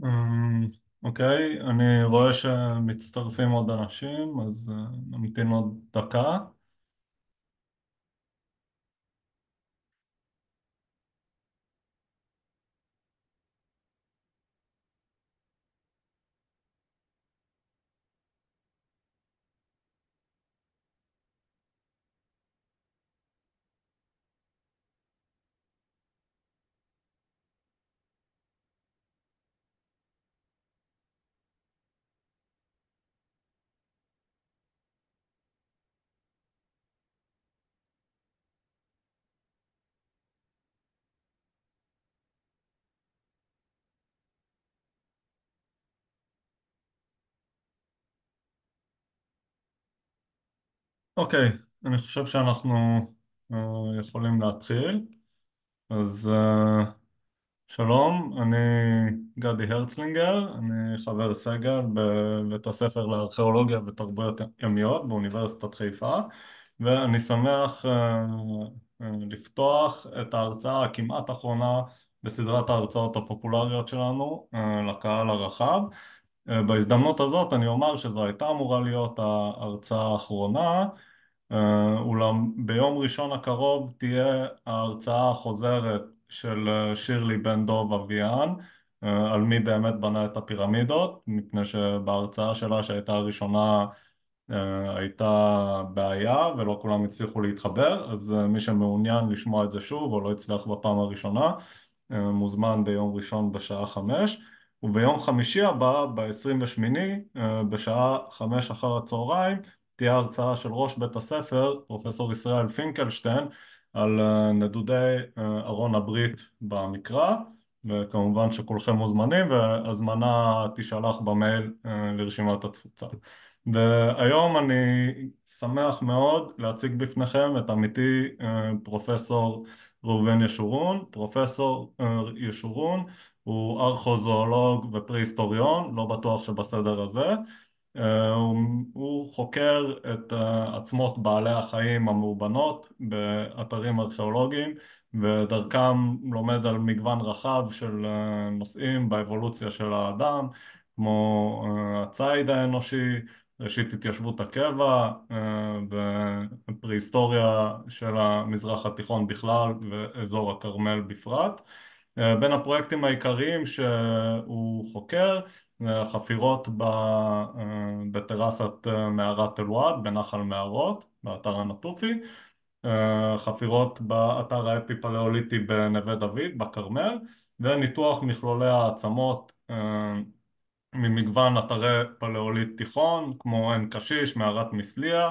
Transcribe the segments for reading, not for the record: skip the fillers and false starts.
אמ, אוקיי, אני רואה שמצטרפים עוד אנשים, אז נמתין עוד דקה. אוקיי, אני חושב שאנחנו יכולים להתחיל. אז שלום, אני גדי הרצלינגר, אני חבר סגל בבית הספר לארכיאולוגיה ותרבויות ימיות באוניברסיטת חיפה, ואני שמח לפתוח את ההרצאה הכמעט אחרונה בסדרת ההרצאות הפופולריות שלנו לקהל הרחב. בהזדמנות הזאת אני אומר שזו הייתה אמורה להיות ההרצאה האחרונה, אולם ביום ראשון הקרוב תהיה ההרצאה החוזרת של שירלי בן דוב אביאן על מי באמת בנה את הפירמידות, מפני שבהרצאה שלה שהייתה הראשונה הייתה בעיה ולא כולם הצליחו להתחבר, אז מי שמעוניין לשמוע את זה שוב או לא הצליח בפעם הראשונה מוזמן ביום ראשון בשעה 5, וביום חמישי הבא, ב-28, בשעה 5 אחר הצהריים, תהיה הרצאה של ראש בית הספר, פרופסור ישראל פינקלשטיין, על נדודי ארון הברית במקרא, וכמובן שכולכם מוזמנים, והזמנה תישלח במייל לרשימת התפוצה. והיום אני שמח מאוד להציג בפניכם את עמיתי פרופסור ראובן ישורון. פרופסור ישורון הוא ארכוזואולוג ופרה-היסטוריון, לא בטוח שבסדר הזה. הוא חוקר את עצמות בעלי החיים המאובנות באתרים ארכיאולוגיים, ודרכם לומד על מגוון רחב של נושאים באבולוציה של האדם, כמו הציד האנושי, ראשית התיישבות הקבע ופרה-היסטוריה של המזרח התיכון בכלל ואזור הכרמל בפרט. בין הפרויקטים העיקריים שהוא חוקר, חפירות בטרסת מערת אלוהד בנחל מערות, באתר הנטופי, חפירות באתר האפי-פלאוליטי בנווה דוד, בכרמל, וניתוח מכלולי העצמות ממגוון אתרי פלאוליט תיכון, כמו עין קשיש, מערת מסליה,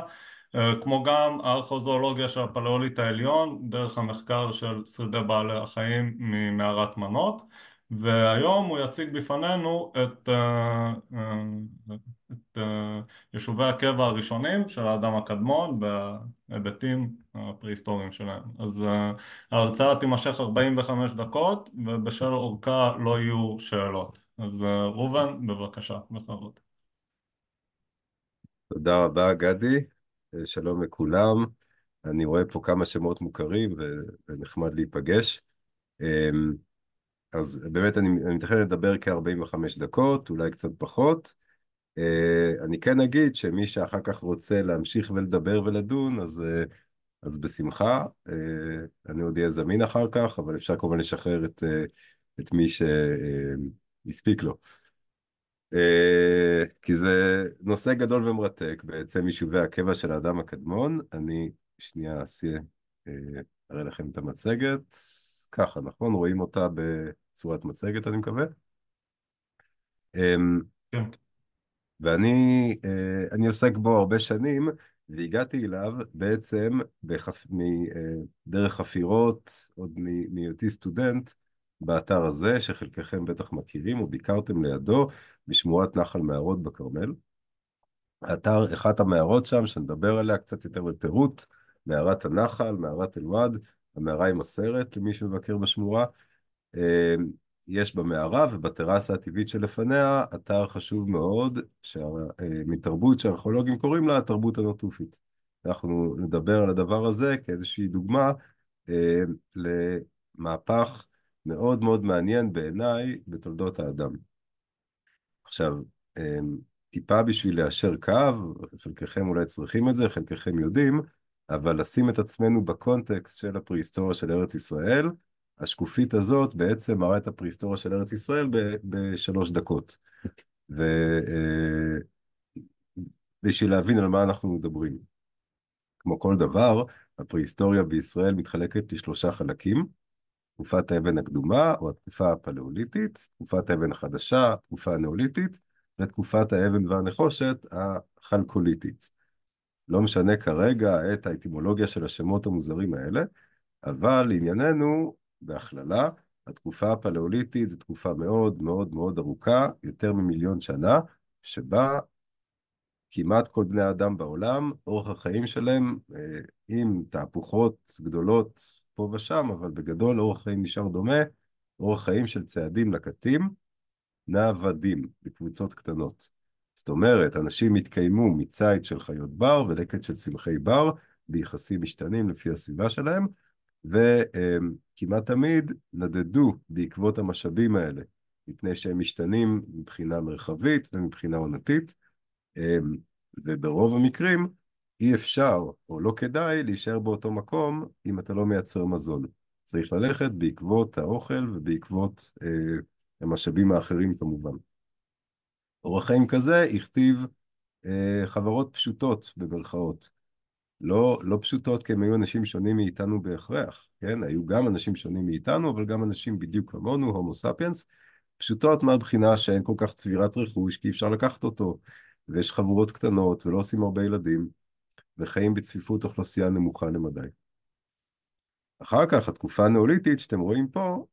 כמו גם הארכיאולוגיה של הפלאוליט העליון, דרך המחקר של שרידי בעלי החיים ממערת מנות, והיום הוא יציג בפנינו את יישובי הקבע הראשונים של האדם הקדמון בהיבטים הפרה-היסטוריים שלהם. אז ההרצאה תימשך 45 דקות, ובשל אורכה לא יהיו שאלות. אז ראובן, בבקשה, בכבוד. תודה רבה, גדי. שלום לכולם. אני רואה פה כמה שמות מוכרים ונחמד להיפגש. אמ, אז באמת אני מתכנן לדבר כ-45 דקות, אולי קצת פחות. אני כן אגיד שמי שאחר כך רוצה להמשיך ולדבר ולדון, אז בשמחה. אני עוד אהיה זמין אחר כך, אבל אפשר כמובן לשחרר את מי שהספיק לו. כי זה נושא גדול ומרתק, בעצם יישובי הקבע של האדם הקדמון. אני שנייה אה, אראה לכם את המצגת. ככה, נכון? רואים אותה בצורת מצגת, אני מקווה. אמ, כן. ואני אני עוסק בו הרבה שנים, והגעתי אליו בעצם דרך חפירות, עוד מהיותי סטודנט, באתר הזה, שחלקכם בטח מכירים, או ביקרתם לידו, בשמורת נחל מערות בכרמל. האתר, אחת המערות שם, שנדבר עליה קצת יותר בפירוט, מערת הנחל, מערת אלמד, המערה עם הסרט, למי שמבקר בשמורה. יש במערה ובטרסה הטבעית שלפניה אתר חשוב מאוד, מתרבות שהארכיאולוגים קוראים לה התרבות הנטופית. אנחנו נדבר על הדבר הזה כאיזושהי דוגמה למהפך מאוד מאוד מעניין בעיניי בתולדות האדם. עכשיו, טיפה בשביל ליישר קו, חלקכם אולי צריכים את זה, חלקכם יודעים, אבל לשים את עצמנו בקונטקסט של הפרהיסטוריה של ארץ ישראל, השקופית הזאת בעצם מראה את הפרהיסטוריה של ארץ ישראל בשלוש דקות. ובשביל להבין על מה אנחנו מדברים. כמו כל דבר, הפרהיסטוריה בישראל מתחלקת לשלושה חלקים: תקופת האבן הקדומה, או התקופה הפלאוליתית, תקופת האבן החדשה, התקופה הנאוליתית, ותקופת האבן והנחושת, החלקוליתית. לא משנה כרגע את האטימולוגיה של השמות המוזרים האלה, אבל לענייננו, בהכללה, התקופה הפלאוליתית זו תקופה מאוד מאוד מאוד ארוכה, יותר ממיליון שנה, שבה כמעט כל בני האדם בעולם, אורח החיים שלהם, עם תהפוכות גדולות פה ושם, אבל בגדול אורח חיים נשאר דומה, אורח חיים של צעדים לקטים, נעבדים בקבוצות קטנות. זאת אומרת, אנשים התקיימו מציד של חיות בר ולקט של צמחי בר, ביחסים משתנים לפי הסביבה שלהם, וכמעט תמיד נדדו בעקבות המשאבים האלה, מפני שהם משתנים מבחינה מרחבית ומבחינה עונתית, וברוב המקרים אי אפשר או לא כדאי להישאר באותו מקום אם אתה לא מייצר מזון. צריך ללכת בעקבות האוכל ובעקבות המשאבים האחרים כמובן. אורח חיים כזה הכתיב חברות פשוטות במרכאות. לא פשוטות כי הם היו אנשים שונים מאיתנו בהכרח, כן? היו גם אנשים שונים מאיתנו, אבל גם אנשים בדיוק כמונו, הומו ספיאנס, פשוטות מהבחינה שאין כל כך צבירת רכוש, כי אפשר לקחת אותו, ויש חבורות קטנות, ולא עושים הרבה ילדים, וחיים בצפיפות אוכלוסייה נמוכה למדי. אחר כך, התקופה הנאוליתית שאתם רואים פה,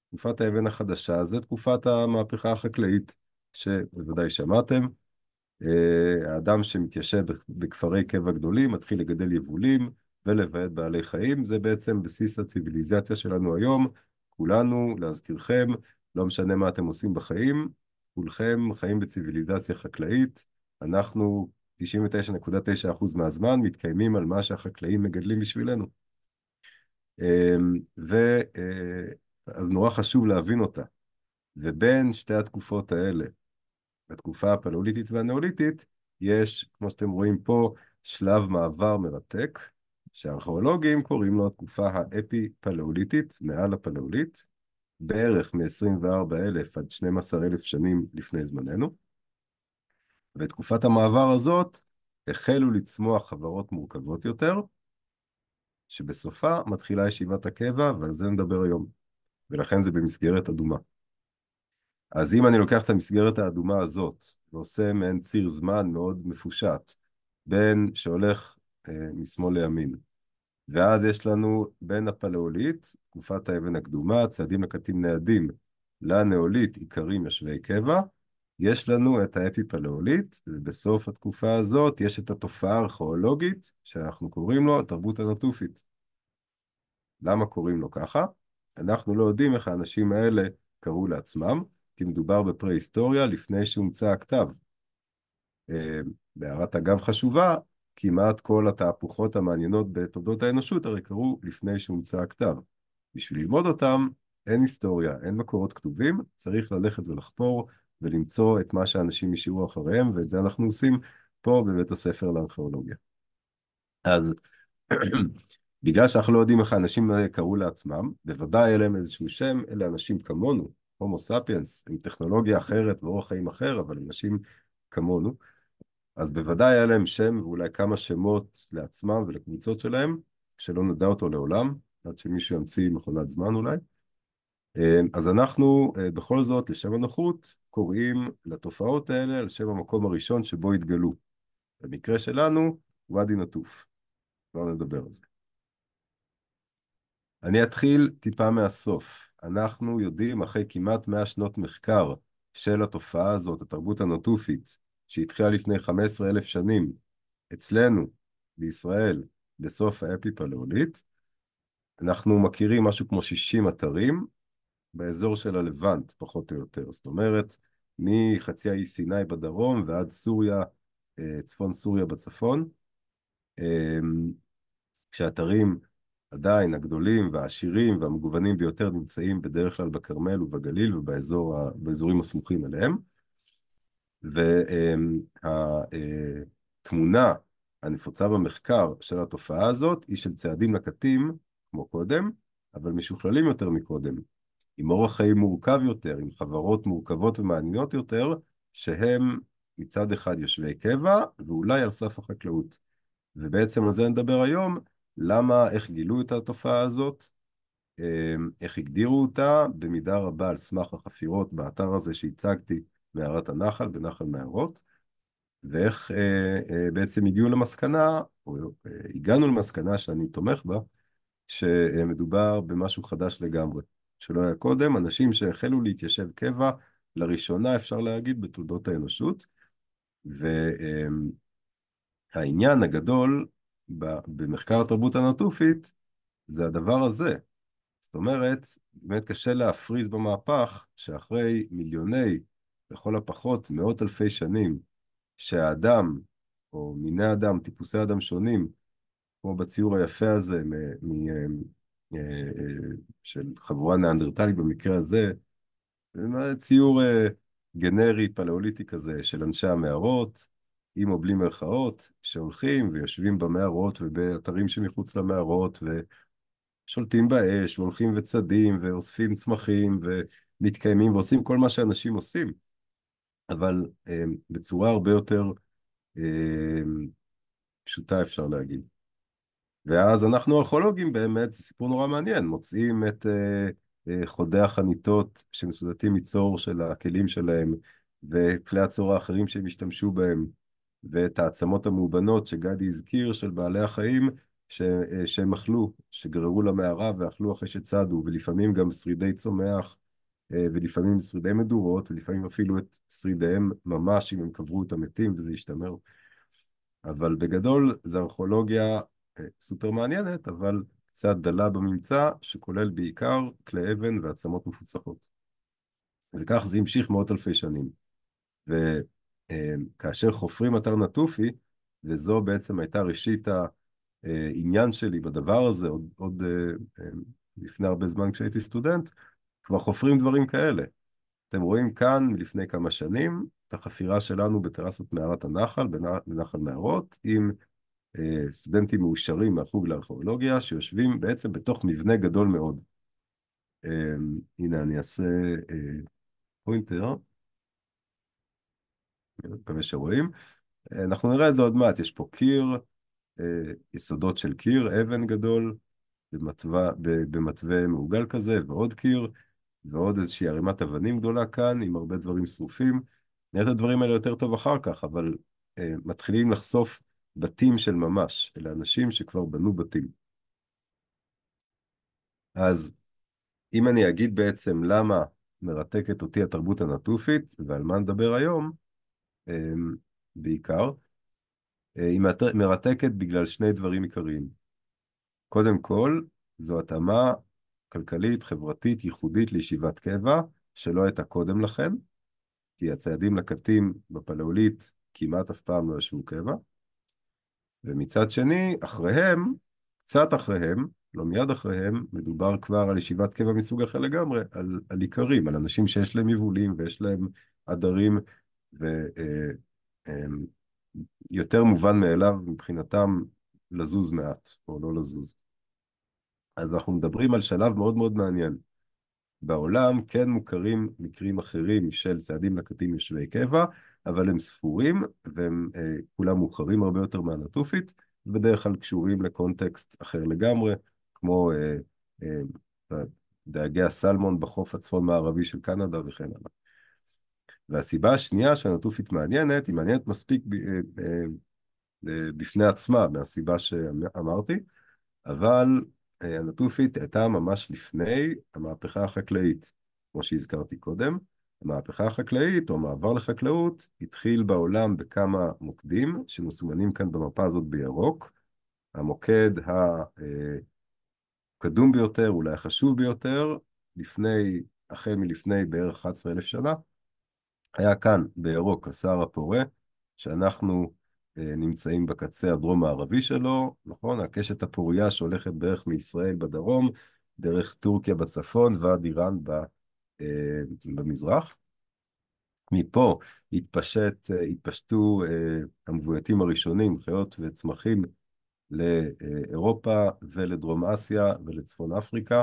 תקופת האבן החדשה, זה תקופת המהפכה החקלאית, שבוודאי שמעתם. האדם שמתיישב בכפרי קבע גדולים, מתחיל לגדל יבולים ולבעט בעלי חיים, זה בעצם בסיס הציביליזציה שלנו היום. כולנו, להזכירכם, לא משנה מה אתם עושים בחיים, כולכם חיים בציביליזציה חקלאית, אנחנו 99.9% מהזמן מתקיימים על מה שהחקלאים מגדלים בשבילנו. אז נורא חשוב להבין אותה. ובין שתי התקופות האלה, בתקופה הפלאוליתית והנאוליתית, יש, כמו שאתם רואים פה, שלב מעבר מרתק, שהארכיאולוגים קוראים לו התקופה האפי-פלאוליתית, מעל הפלאולית, בערך מ-24,000 עד 12,000 שנים לפני זמננו. בתקופת המעבר הזאת החלו לצמוח חברות מורכבות יותר, שבסופה מתחילה ישיבת הקבע, ועל זה נדבר היום, ולכן זה במסגרת אדומה. אז אם אני לוקח את המסגרת האדומה הזאת, ועושה מעין ציר זמן מאוד מפושט, בין שהולך משמאל לימין, ואז יש לנו בין הפלאולית, תקופת האבן הקדומה, צעדים לקטים ניידים, לנאולית, עיקרים יושבי קבע, יש לנו את האפי-פלאולית, ובסוף התקופה הזאת יש את התופעה הארכיאולוגית, שאנחנו קוראים לו התרבות הנטופית. למה קוראים לו ככה? אנחנו לא יודעים איך האנשים האלה קראו לעצמם, כי מדובר בפרה-היסטוריה לפני שהומצא הכתב. בהערת אגב חשובה, כמעט כל התהפוכות המעניינות בתולדות האנושות הרי קרו לפני שהומצא הכתב. בשביל ללמוד אותם, אין היסטוריה, אין מקורות כתובים, צריך ללכת ולחפור ולמצוא את מה שאנשים השאירו אחריהם, ואת זה אנחנו עושים פה בבית הספר לארכיאולוגיה. אז בגלל שאנחנו לא יודעים איך האנשים קראו לעצמם, בוודאי אלה הם איזשהו שם, אלה אנשים כמונו, הומו ספיאנס, עם טכנולוגיה אחרת ואורח חיים אחר, אבל אנשים כמונו, אז בוודאי היה להם שם ואולי כמה שמות לעצמם ולקבוצות שלהם, שלא נדע אותו לעולם, עד שמישהו ימציא מכונת זמן אולי. אז אנחנו בכל זאת, לשם הנוחות, קוראים לתופעות האלה על שם המקום הראשון שבו התגלו. במקרה שלנו, ואדי נטוף. כבר נדבר על זה. אני אתחיל טיפה מהסוף. אנחנו יודעים, אחרי כמעט 100 שנות מחקר של התופעה הזאת, התרבות הנטופית, שהתחילה לפני 15,000 שנים, אצלנו, בישראל, בסוף האפי-פלאולית, אנחנו מכירים משהו כמו 60 אתרים, באזור של הלבנט, פחות או יותר. זאת אומרת, מחצי האי סיני בדרום ועד סוריה, צפון סוריה בצפון, כשאתרים עדיין הגדולים והעשירים והמגוונים ביותר נמצאים בדרך כלל בכרמל ובגליל ובאזורים הסמוכים אליהם. והתמונה הנפוצה במחקר של התופעה הזאת היא של צעדים לקטים, כמו קודם, אבל משוכללים יותר מקודם, עם אורח חיים מורכב יותר, עם חברות מורכבות ומעניינות יותר, שהם מצד אחד יושבי קבע, ואולי על סף החקלאות. ובעצם על זה נדבר היום, למה, איך גילו את התופעה הזאת, איך הגדירו אותה, במידה רבה על סמך החפירות באתר הזה שהצגתי, מערת הנחל, בנחל מערות, ואיך בעצם הגיעו למסקנה, או הגענו למסקנה שאני תומך בה, שמדובר במשהו חדש לגמרי, שלא היה קודם, אנשים שהחלו להתיישב קבע, לראשונה אפשר להגיד בתולדות האנושות, והעניין הגדול במחקר התרבות הנטופית, זה הדבר הזה. זאת אומרת, באמת קשה להפריז במהפך, שאחרי מיליוני, לכל הפחות מאות אלפי שנים, שהאדם, או מיני אדם, טיפוסי אדם שונים, כמו בציור היפה הזה, של חבורה ניאנדרטלית במקרה הזה, זה ציור גנרי, פלאוליטי כזה, של אנשי המערות, עם או בלי מירכאות, שהולכים ויושבים במערות ובאתרים שמחוץ למערות, ושולטים באש, והולכים וצדים, ואוספים צמחים, ומתקיימים, ועושים כל מה שאנשים עושים, אבל בצורה הרבה יותר פשוטה אפשר להגיד. ואז אנחנו ארכיאולוגים באמת, זה סיפור נורא מעניין, מוצאים את חודי החניתות שמסודתים מצור של הכלים שלהם, וכלי הצור האחרים שהם השתמשו בהם, ואת העצמות המאובנות שגדי הזכיר של בעלי החיים, שהם אכלו, שגררו למערה ואכלו אחרי שצדו, ולפעמים גם שרידי צומח, ולפעמים שרידי מדורות, ולפעמים אפילו את שרידיהם ממש, אם הם קברו את המתים, וזה ישתמר. אבל בגדול זה ארכיאולוגיה סופר מעניינת, אבל קצת דלה בממצא, שכולל בעיקר כלי אבן ועצמות מפוצחות. וכך זה המשיך מאות אלפי שנים. וכאשר חופרים אתר נטופי, וזו בעצם הייתה ראשית העניין שלי בדבר הזה, עוד לפני הרבה זמן כשהייתי סטודנט, כבר חופרים דברים כאלה. אתם רואים כאן מלפני כמה שנים, את החפירה שלנו בטרסת מערת הנחל, בנחל מערות, עם סטודנטים מאושרים מהחוג לארכיאולוגיה, שיושבים בעצם בתוך מבנה גדול מאוד. הנה אני אעשה פוינטר, אני מקווה שרואים. אנחנו נראה את זה עוד מעט, יש פה קיר, יסודות של קיר, אבן גדול, במתווה מעוגל כזה, ועוד קיר, ועוד איזושהי ערימת אבנים גדולה כאן, עם הרבה דברים שרופים. נראה את הדברים האלה יותר טוב אחר כך, אבל מתחילים לחשוף בתים של ממש, אלה אנשים שכבר בנו בתים. אז אם אני אגיד בעצם למה מרתקת אותי התרבות הנטופית, ועל מה נדבר היום, בעיקר, היא מרתקת בגלל שני דברים עיקריים. קודם כל, זו התאמה כלכלית, חברתית, ייחודית לישיבת קבע, שלא הייתה קודם לכן, כי הציידים לקטים בפלאולית כמעט אף פעם לא ישבו קבע, ומצד שני, אחריהם, קצת אחריהם, לא מיד אחריהם, מדובר כבר על ישיבת קבע מסוג אחר לגמרי, על איכרים, על אנשים שיש להם יבולים ויש להם עדרים, ויותר מובן מאליו מבחינתם לזוז מעט, או לא לזוז. אז אנחנו מדברים על שלב מאוד מאוד מעניין. בעולם כן מוכרים מקרים אחרים של ציידים לקטים יושבי קבע, אבל הם ספורים, והם כולם מוכרים הרבה יותר מהנטופית, בדרך כלל קשורים לקונטקסט אחר לגמרי, כמו דייגי הסלמון בחוף הצפון-מערבי של קנדה וכן הלאה. והסיבה השנייה שהנטופית מעניינת, היא מעניינת מספיק בפני עצמה, מהסיבה שאמרתי, אבל הנטופית הייתה ממש לפני המהפכה החקלאית, כמו שהזכרתי קודם. המהפכה החקלאית, או המעבר לחקלאות, התחיל בעולם בכמה מוקדים, שמסומנים כאן במפה הזאת בירוק. המוקד הקדום ביותר, אולי החשוב ביותר, החל מלפני בערך 11,000 שנה, היה כאן בירוק הסהר הפורה, שאנחנו נמצאים בקצה הדרום-מערבי שלו, נכון? הקשת הפוריה שהולכת בערך מישראל בדרום, דרך טורקיה בצפון ועד איראן במזרח. מפה התפשטו המבויתים הראשונים, חיות וצמחים, לאירופה ולדרום אסיה ולצפון אפריקה,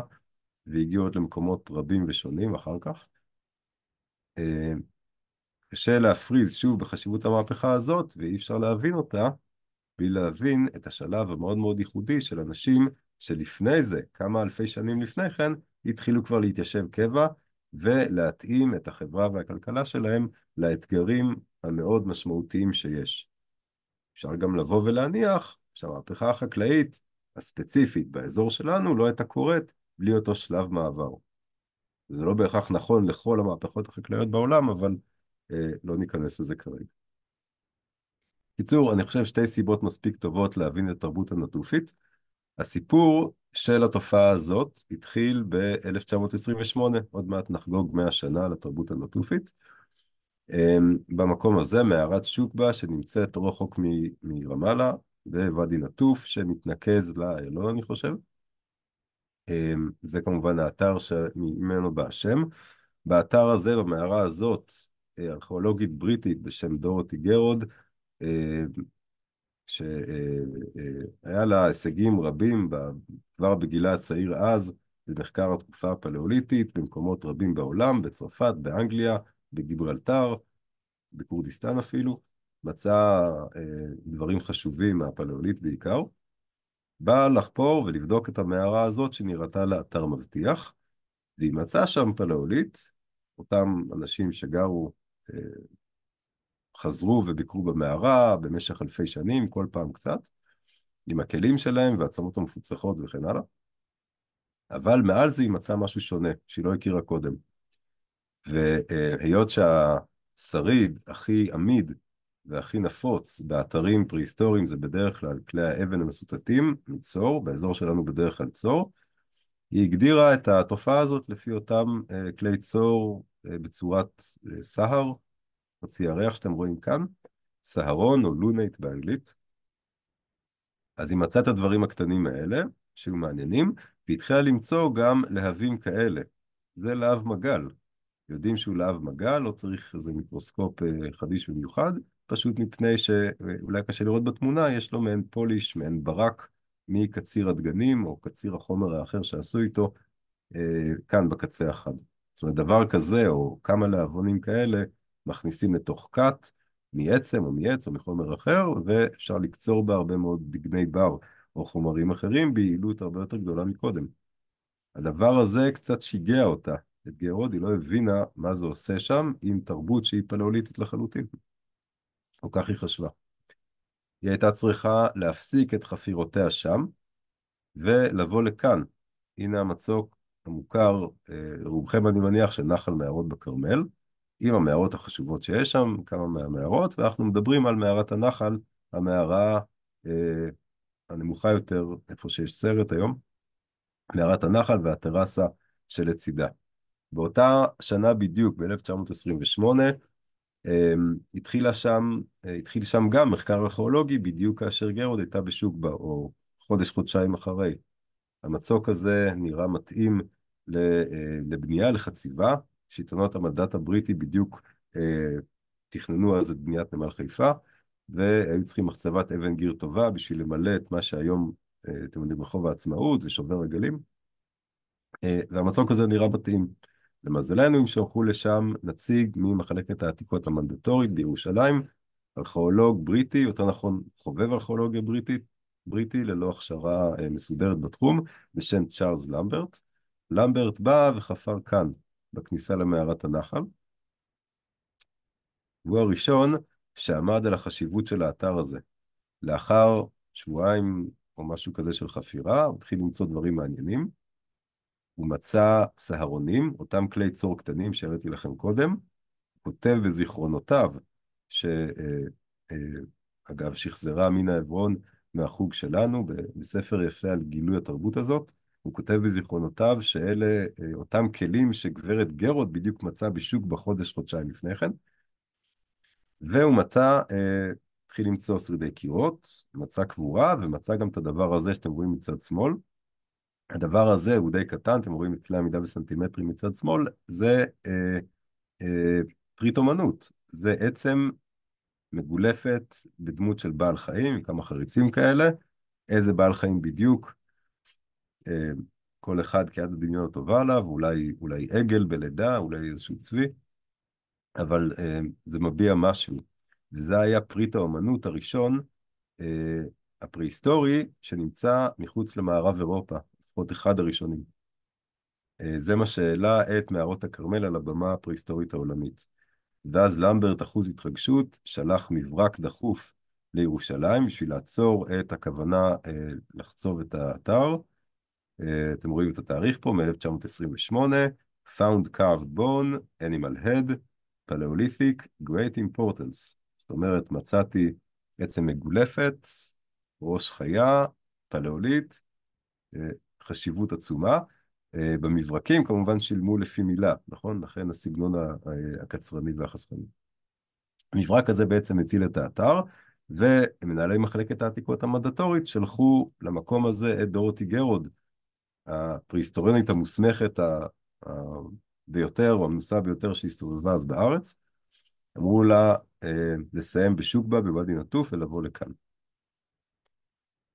והגיעו עוד למקומות רבים ושונים אחר כך. אה, קשה להפריז שוב בחשיבות המהפכה הזאת, ואי אפשר להבין אותה בלי להבין את השלב המאוד מאוד ייחודי של אנשים שלפני זה, כמה אלפי שנים לפני כן, התחילו כבר להתיישב קבע ולהתאים את החברה והכלכלה שלהם לאתגרים המאוד משמעותיים שיש. אפשר גם לבוא ולהניח שהמהפכה החקלאית הספציפית באזור שלנו לא הייתה קורית בלי אותו שלב מעבר. זה לא בהכרח נכון לכל המהפכות החקלאיות בעולם, אבל לא ניכנס לזה כרגע. קיצור, אני חושב שתי סיבות מספיק טובות להבין את התרבות הנטופית. הסיפור של התופעה הזאת התחיל ב-1928, עוד מעט נחגוג 100 שנה לתרבות הנטופית. במקום הזה, מערת שוקבה, שנמצאת רחוק מרמאללה, בוואדי נטוף, שמתנקז לאיילון, אני חושב. זה כמובן האתר שממנו בא השם. באתר הזה, במערה הזאת, ארכיאולוגית בריטית בשם דורותי גרוד, שהיה לה הישגים רבים כבר בגילה הצעיר אז, במחקר התקופה הפלאוליתית, במקומות רבים בעולם, בצרפת, באנגליה, בגיברלטר, בכורדיסטן אפילו, מצאה דברים חשובים מהפלאוליט בעיקר. באה לחפור ולבדוק את המערה הזאת שנראתה לאתר מבטיח, והיא מצאה שם פלאוליט, אותם אנשים שגרו, חזרו וביקרו במערה במשך אלפי שנים, כל פעם קצת, עם הכלים שלהם והעצמות המפוצחות וכן הלאה. אבל מעל זה היא מצאה משהו שונה, שהיא לא הכירה קודם. והיות שהשריד הכי עמיד והכי נפוץ באתרים פרה-היסטוריים זה בדרך כלל כלי האבן המסותתים מצור, באזור שלנו בדרך כלל צור, היא הגדירה את התופעה הזאת לפי אותם כלי צור בצורת סהר, חצי ירח שאתם רואים כאן, סהרון או לונייט באנגלית. אז היא מצאה את הדברים הקטנים האלה, שהיו מעניינים, והתחילה למצוא גם להבים כאלה. זה להב מגל. יודעים שהוא להב מגל, לא צריך איזה מיקרוסקופ חדיש במיוחד, פשוט מפני שאולי קשה לראות בתמונה, יש לו מעין פוליש, מעין ברק, מקציר הדגנים, או קציר החומר האחר שעשו איתו, כאן בקצה אחד. זאת אומרת, דבר כזה, או כמה להבונים כאלה, מכניסים לתוך כת, מעצם או מעץ או מחומר אחר, ואפשר לקצור בה הרבה מאוד דגני בר או חומרים אחרים ביעילות הרבה יותר גדולה מקודם. הדבר הזה קצת שיגע אותה. את גרוד, היא לא הבינה מה זה עושה שם עם תרבות שהיא פלאוליטית לחלוטין. או כך היא חשבה. היא הייתה צריכה להפסיק את חפירותיה שם, ולבוא לכאן. הנה המצוק המוכר, רובכם אני מניח, של נחל מערות בכרמל, עם המערות החשובות שיש שם, כמה מהמערות, ואנחנו מדברים על מערת הנחל, המערה הנמוכה יותר, איפה שיש סרט היום, מערת הנחל והטרסה שלצידה. באותה שנה בדיוק, ב-1928, התחיל שם גם מחקר ארכיאולוגי, בדיוק כאשר גרוד הייתה בשוקבה, או חודש-חודשיים אחרי. המצוק הזה נראה מתאים לבנייה, לחציבה. שלטונות המנדט הבריטי בדיוק תכננו אז את בניית נמל חיפה, והיו צריכים מחצבת אבן גיר טובה בשביל למלא את מה שהיום, אתם יודעים, רחוב העצמאות ושובר רגלים. והמצוק הזה נראה מתאים. למזלנו, הם שלחו לשם נציג ממחלקת העתיקות המנדטורית בירושלים, ארכיאולוג בריטי, יותר נכון חובב ארכיאולוגיה בריטי ללא הכשרה מסודרת בתחום, בשם צ'ארלס למברט. למברט בא וחפר כאן, בכניסה למערת הנחל. הוא הראשון שעמד על החשיבות של האתר הזה. לאחר שבועיים או משהו כזה של חפירה, הוא התחיל למצוא דברים מעניינים. הוא מצא סהרונים, אותם כלי צור קטנים שהראיתי לכם קודם, כותב בזיכרונותיו, שאגב שחזרה מינה עברון מהחוג שלנו, בספר יפה על גילוי התרבות הזאת, הוא כותב בזיכרונותיו שאלה אותם כלים שגברת גרוד בדיוק מצא בשוק חודשיים לפני כן, והוא התחיל למצוא שרידי קירות, מצא קבורה, ומצא גם את הדבר הזה שאתם רואים מצד שמאל. הדבר הזה הוא די קטן, אתם רואים את כלי המידה בסנטימטרים מצד שמאל, זה פריט אומנות. זה עצם מגולפת בדמות של בעל חיים, עם כמה חריצים כאלה. איזה בעל חיים בדיוק? אה, כל אחד כיד הדמיון הטובה עליו, אולי עגל בלידה, אולי איזשהו צבי, אבל זה מביע משהו. וזה היה פריט האומנות הראשון, אה, הפרה-היסטורי, שנמצא מחוץ למערב אירופה, לפחות אחד הראשונים. זה מה שהעלה את מערות הכרמל על הבמה הפרה-היסטורית העולמית. ואז למברט, אחוז התרגשות, שלח מברק דחוף לירושלים בשביל לעצור את הכוונה לחצוב את האתר. אתם רואים את התאריך פה, מ-1928, Found carved bone, animal head, Paleolithic, great importance. זאת אומרת, מצאתי עצם מגולפת, ראש חיה, פלאוליט, חשיבות עצומה. במברקים כמובן שילמו לפי מילה, נכון? לכן הסגנון הקצרני והחסכני. המברק הזה בעצם הציל את האתר, ומנהלי מחלקת העתיקות המנדטורית שלחו למקום הזה את דורותי גרוד, הפרה-היסטוריונית המוסמכת ה- ביותר, או המנוסה ביותר שהסתובבה אז בארץ. אמרו לה לסיים בשוקבה בוואדי נטוף ולבוא לכאן.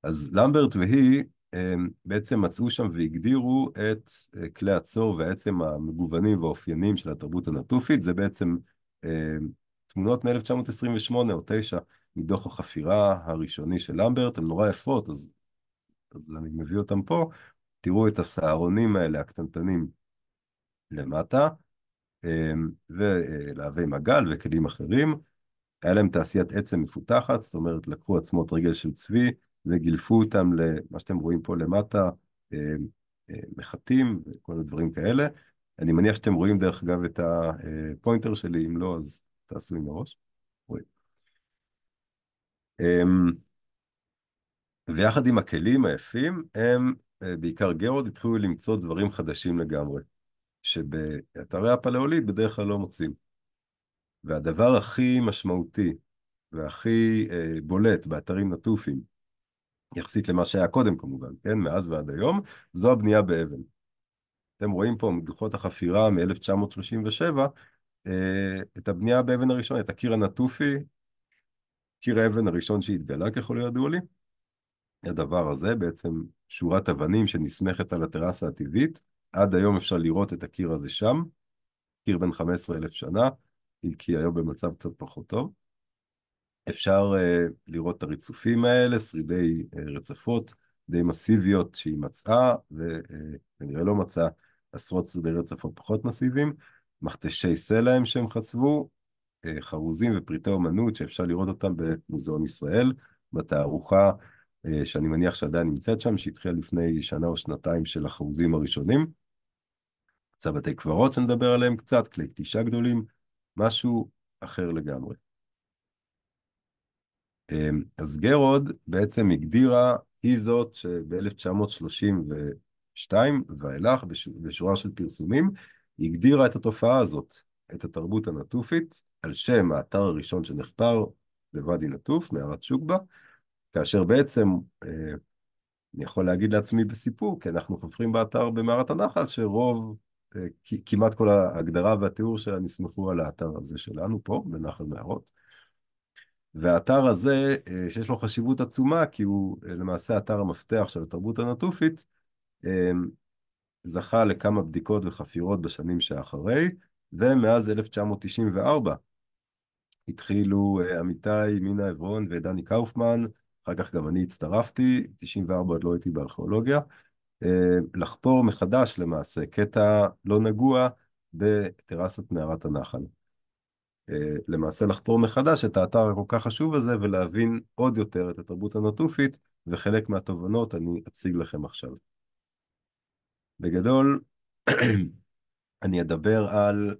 אז למברט והיא בעצם מצאו שם והגדירו את כלי הצור והעצם המגוונים והאופיינים של התרבות הנטופית. זה בעצם תמונות מ-1928 או 9 מדוח החפירה הראשוני של למברט. הן נורא יפות, אז אני מביא אותם פה. תראו את הסהרונים האלה הקטנטנים למטה, ולהבי מגל וכלים אחרים. היה להם תעשיית עצם מפותחת, זאת אומרת, לקחו עצמות רגל של צבי, וגילפו אותם למה שאתם רואים פה למטה, מחטים וכל מיני דברים כאלה. אני מניח שאתם רואים דרך אגב את הפוינטר שלי, אם לא, אז תעשו עם הראש. רואים. ויחד עם הכלים היפים, הם, בעיקר גרוד, התחילו למצוא דברים חדשים לגמרי, שבאתרי הפלאוליט בדרך כלל לא מוצאים. והדבר הכי משמעותי והכי בולט באתרים נטופים, יחסית למה שהיה קודם כמובן, כן, מאז ועד היום, זו הבנייה באבן. אתם רואים פה מדוחות החפירה מ-1937, את הבנייה באבן הראשון, את הקיר הנטופי, קיר האבן הראשון שהתגלה ככל ידוע לי. הדבר הזה בעצם שורת אבנים שנסמכת על הטרסה הטבעית. עד היום אפשר לראות את הקיר הזה שם, קיר בן 15,000 שנה, אם כי היום במצב קצת פחות טוב. אפשר לראות את הריצופים האלה, שרידי רצפות די מסיביות שהיא מצאה, וכנראה לא מצאה עשרות שרידי רצפות פחות מסיביים, מכתשי סלע שהם חצבו, חרוזים ופריטי אומנות שאפשר לראות אותם במוזיאון ישראל, בתערוכה שאני מניח שעדיין נמצאת שם, שהתחילה לפני שנה או שנתיים של החרוזים הראשונים. קצת בתי קברות שנדבר עליהם קצת, כלי כתישה גדולים, משהו אחר לגמרי. אז גרוד בעצם הגדירה, היא זאת שב-1932 ואילך, בשורה של פרסומים, הגדירה את התופעה הזאת, את התרבות הנטופית, על שם האתר הראשון שנחפר בוואדי נטוף, מערת שוקבה, כאשר בעצם, אני יכול להגיד לעצמי בסיפור, כי אנחנו חופרים באתר במערת הנחל, שרוב, כמעט כל ההגדרה והתיאור שלה נסמכו על האתר הזה שלנו פה, בנחל מערות. והאתר הזה, שיש לו חשיבות עצומה, כי הוא למעשה אתר המפתח של התרבות הנטופית, זכה לכמה בדיקות וחפירות בשנים שאחרי, ומאז 1994 התחילו עמיתי מינה עברון ודני קאופמן, אחר כך גם אני הצטרפתי, 94 עוד לא הייתי בארכיאולוגיה, לחפור מחדש למעשה קטע לא נגוע בטרסת מערת הנחל. למעשה לחפור מחדש את האתר הכל כך חשוב הזה ולהבין עוד יותר את התרבות הנטופית, וחלק מהתובנות אני אציג לכם עכשיו. בגדול, אני אדבר על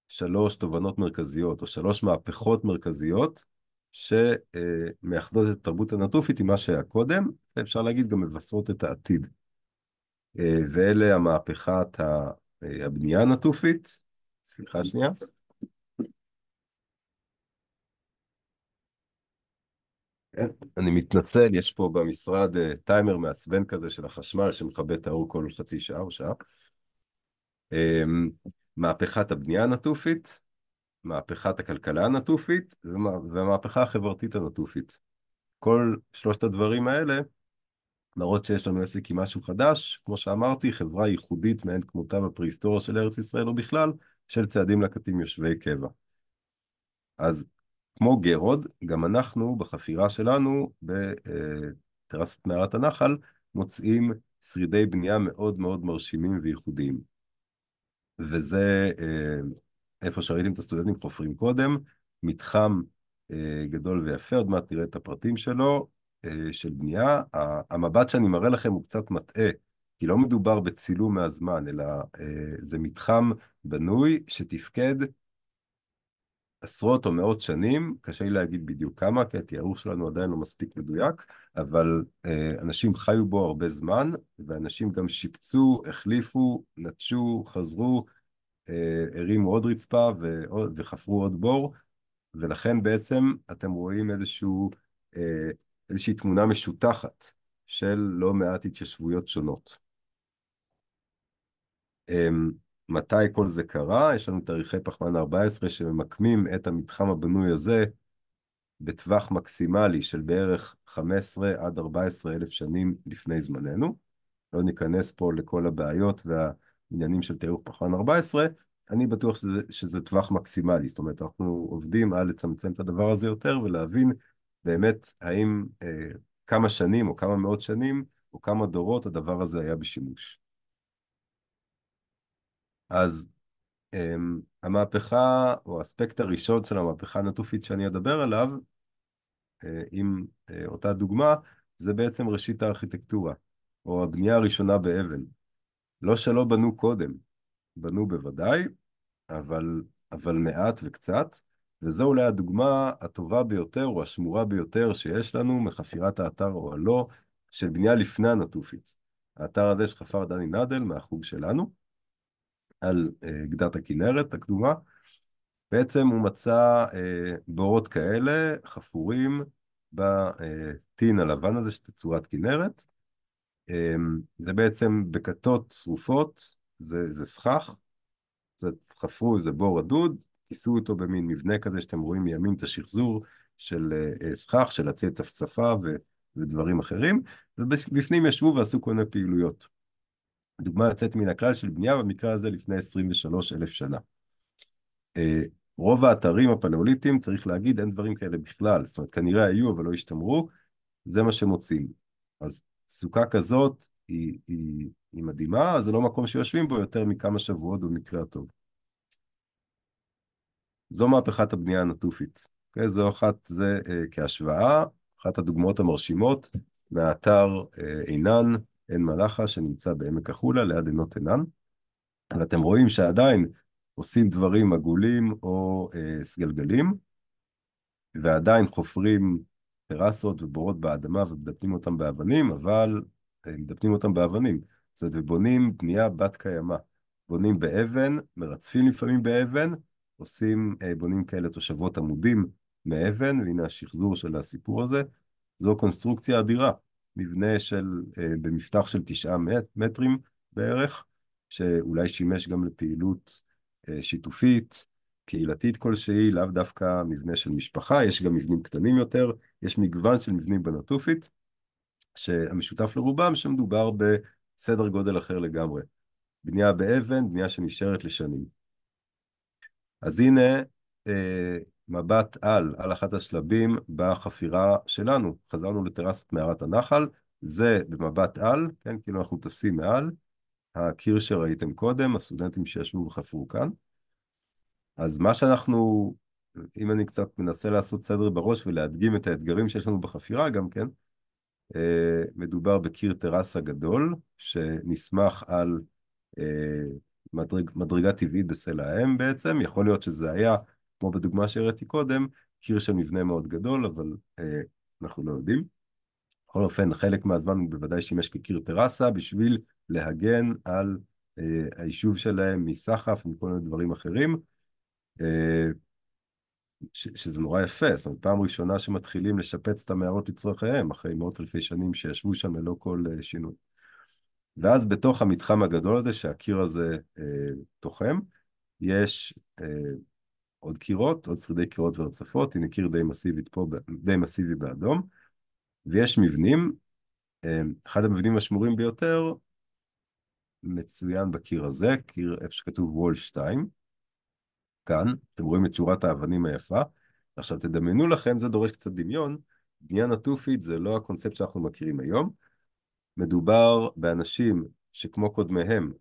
3 תובנות מרכזיות, או 3 מהפכות מרכזיות, שמאחדות את התרבות הנטופית עם מה שהיה קודם, ואפשר להגיד גם מבשרות את העתיד. ואלה המהפכת הבנייה הנטופית, סליחה שנייה. כן, אני מתנצל, יש פה במשרד טיימר מעצבן כזה של החשמל שמכבה את האור כל חצי שעה או שעה. מהפכת הבנייה הנטופית, מהפכת הכלכלה הנטופית והמהפכה החברתית הנטופית. כל שלושת הדברים האלה מראות שיש לנו עסק עם משהו חדש, כמו שאמרתי, חברה ייחודית מאין כמותה בפרהיסטוריה של ארץ ישראל או בכלל, של צעדים לקטים יושבי קבע. אז כמו גרוד, גם אנחנו בחפירה שלנו בטרסת מערת הנחל מוצאים שרידי בנייה מאוד מאוד מרשימים וייחודיים. וזה איפה שראיתם את הסטודנטים חופרים קודם, מתחם גדול ויפה, עוד מעט תראה את הפרטים שלו, של בנייה. המבט שאני מראה לכם הוא קצת מטעה, כי לא מדובר בצילום מהזמן, אלא זה מתחם בנוי שתפקד עשרות או מאות שנים, קשה לי להגיד בדיוק כמה, כי התיאור שלנו עדיין לא מספיק מדויק, אבל אנשים חיו בו הרבה זמן, ואנשים גם שיפצו, החליפו, נטשו, חזרו, הרימו עוד רצפה וחפרו עוד בור, ולכן בעצם אתם רואים איזושהי תמונה משותחת של לא מעט התיישבויות שונות. מתי כל זה קרה? יש לנו תאריכי פחמן 14 שממקמים את המתחם הבנוי הזה בטווח מקסימלי של בערך 15 עד 14 אלף שנים לפני זמננו. לא ניכנס פה לכל הבעיות והעניינים של תאריך פחמן 14, אני בטוח שזה טווח מקסימלי, זאת אומרת, אנחנו עובדים על לצמצם את הדבר הזה יותר ולהבין באמת האם כמה שנים או כמה מאות שנים או כמה דורות הדבר הזה היה בשימוש. אז המהפכה, או האספקט הראשון של המהפכה הנטופית שאני אדבר עליו, עם אותה דוגמה, זה בעצם ראשית הארכיטקטורה, או הבנייה הראשונה באבן. לא שלא בנו קודם, בנו בוודאי, אבל מעט וקצת, וזו אולי הדוגמה הטובה ביותר, או השמורה ביותר שיש לנו מחפירת האתר או הלא, של בנייה לפני הנטופית. האתר הזה שחפר דני נדל מהחוג שלנו, על גדת הכנרת הקדומה, בעצם הוא מצא בורות כאלה, חפורים בטין הלבן הזה, שתצורת כנרת. זה בעצם בכתות שרופות, זה סכך, חפרו איזה בור רדוד, כיסו אותו במין מבנה כזה שאתם רואים מימין את השחזור של סכך, של עצי צפצפה ודברים אחרים, ובפנים ישבו ועשו כל מיני פעילויות. דוגמה יוצאת מן הכלל של בנייה, במקרה הזה לפני 23,000 שנה. רוב האתרים הפלאוליטיים, צריך להגיד, אין דברים כאלה בכלל, זאת אומרת, כנראה היו, אבל לא השתמרו, זה מה שמוצאים. אז סוכה כזאת היא מדהימה, זה לא מקום שיושבים בו יותר מכמה שבועות במקרה הטוב. זו מהפכת הבנייה הנטופית. Okay, זה כהשוואה, אחת הדוגמאות המרשימות מהאתר עינן, עין מלאכה, שנמצא בעמק החולה, ליד עינות עינן. אבל אתם רואים שעדיין עושים דברים עגולים או סגלגלים, ועדיין חופרים טרסות ובורות באדמה ומדפנים אותם באבנים, אבל מדפנים אותם באבנים. זאת אומרת, ובונים בנייה בת קיימא. בונים באבן, מרצפים לפעמים באבן, בונים כאלה תושבות עמודים מאבן, והנה השחזור של הסיפור הזה. זו קונסטרוקציה אדירה, מבנה במפתח של 9 מטרים בערך, שאולי שימש גם לפעילות שיתופית, קהילתית כלשהי, לאו דווקא מבנה של משפחה, יש גם מבנים קטנים יותר, יש מגוון של מבנים בנטופית, שהמשותף לרובם שמדובר בסדר גודל אחר לגמרי. בנייה באבן, בנייה שנשארת לשנים. אז הנה מבט על אחת השלבים בחפירה שלנו. חזרנו לטרסת מערת הנחל, זה במבט על, כן, כאילו אנחנו טסים מעל, הקיר שראיתם קודם, הסטודנטים שישבו וחפרו כאן. אז מה שאנחנו, אם אני קצת מנסה לעשות סדר בראש ולהדגים את האתגרים שיש לנו בחפירה גם כן, מדובר בקיר טרסה גדול, שנסמך על מדרגה טבעית בסלע האם בעצם. יכול להיות שזה היה, כמו בדוגמה שהראיתי קודם, קיר של מבנה מאוד גדול, אבל אנחנו לא יודעים. בכל אופן, חלק מהזמן הוא בוודאי שימש כקיר טרסה, בשביל להגן על היישוב שלהם מסחף ומכל מיני דברים אחרים, שזה נורא יפה. זאת אומרת, פעם ראשונה שמתחילים לשפץ את המערות לצרכיהם, אחרי מאות אלפי שנים שישבו שם ללא כל שינוי. ואז בתוך המתחם הגדול הזה, שהקיר הזה תוחם, יש עוד קירות, עוד שרידי קירות ורצפות, הנה קיר די מסיבית פה, די מסיבי באדום, ויש מבנים, אחד המבנים השמורים ביותר, מצוין בקיר הזה, קיר איפה שכתוב וול 2, כאן, אתם רואים את שורת האבנים היפה. עכשיו תדמיינו לכם, זה דורש קצת דמיון, בנייה נטופית זה לא הקונספט שאנחנו מכירים היום, מדובר באנשים שכמו קודמיהם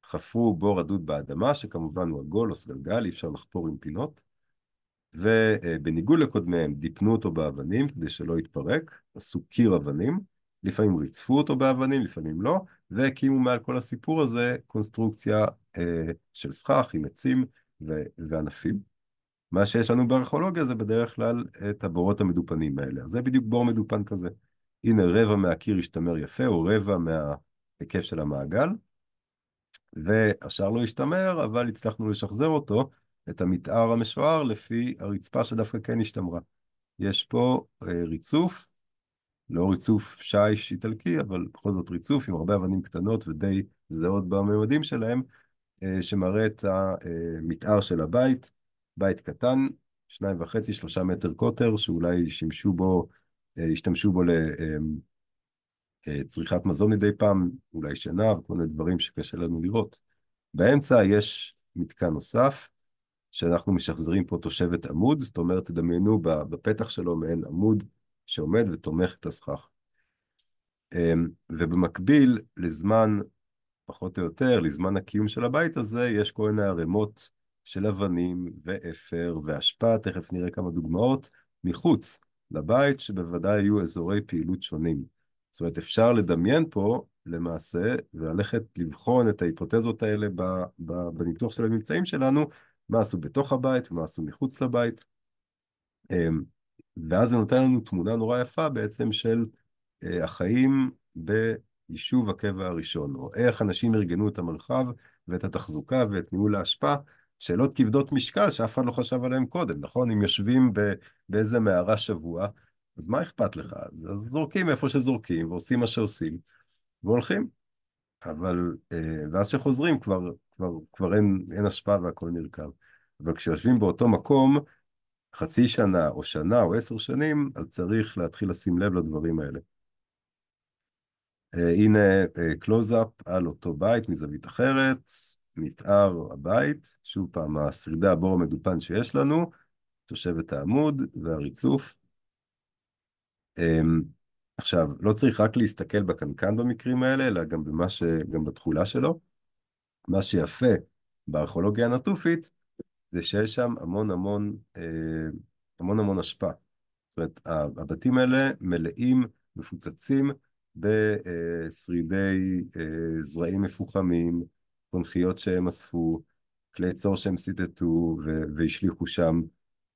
חפרו בור רדוד באדמה, שכמובן הוא עגול או סגלגל, אי אפשר לחפור עם פינות, ובניגוד לקודמיהם דיפנו אותו באבנים כדי שלא יתפרק, עשו קיר אבנים, לפעמים ריצפו אותו באבנים, לפעמים לא, והקימו מעל כל הסיפור הזה קונסטרוקציה של סכך עם עצים וענפים. מה שיש לנו בארכיאולוגיה זה בדרך כלל את הבורות המדופנים האלה. אז זה בדיוק בור מדופן כזה. הנה רבע מהקיר השתמר יפה, או רבע מההיקף של המעגל, והשאר לא השתמר, אבל הצלחנו לשחזר אותו, את המתאר המשוער, לפי הרצפה שדווקא כן השתמרה. יש פה ריצוף, לא ריצוף שיש איטלקי, אבל בכל זאת ריצוף עם הרבה אבנים קטנות ודי זהות בממדים שלהם, שמראה את המתאר של הבית, בית קטן, 2.5-3 מטר קוטר, שאולי השתמשו בו לצריכת מזון מדי פעם, אולי שינה וכל מיני דברים שקשה לנו לראות. באמצע יש מתקן נוסף, שאנחנו משחזרים פה תושבת עמוד, זאת אומרת, תדמיינו בפתח שלו מעין עמוד שעומד ותומך את הסכך. ובמקביל לזמן פחות או יותר, לזמן הקיום של הבית הזה, יש כל מיני ערימות של אבנים ואפר ואשפה, תכף נראה כמה דוגמאות, מחוץ לבית, שבוודאי יהיו אזורי פעילות שונים. זאת אומרת, אפשר לדמיין פה, למעשה, וללכת לבחון את ההיפותזות האלה בניתוח של הממצאים שלנו, מה עשו בתוך הבית ומה עשו מחוץ לבית. ואז זה נותן לנו תמונה נורא יפה בעצם של החיים ביישוב הקבע הראשון, או איך אנשים ארגנו את המרחב ואת התחזוקה ואת ניהול ההשפעה, שאלות כבדות משקל שאף אחד לא חשב עליהן קודם, נכון? אם יושבים באיזה מערה שבוע, אז מה אכפת לך? אז זורקים איפה שזורקים ועושים מה שעושים והולכים. אבל, ואז שחוזרים כבר אין השפעה והכל נרקב. אבל כשיושבים באותו מקום, חצי שנה או שנה או 10 שנים, אז צריך להתחיל לשים לב לדברים האלה. הנה קלוז-אפ על אותו בית מזווית אחרת, מתאר הבית, שוב פעם השרידי הבור המדופן שיש לנו, תושבת העמוד והריצוף. עכשיו, לא צריך רק להסתכל בקנקן במקרים האלה, אלא גם בתכולה שלו. מה שיפה בארכיאולוגיה הנטופית, זה שיש שם המון המון השפעה. זאת אומרת, הבתים האלה מלאים, מפוצצים בשרידי זרעים מפוחמים, קונכיות שהם אספו, כלי צור שהם סיטטו והשליכו שם,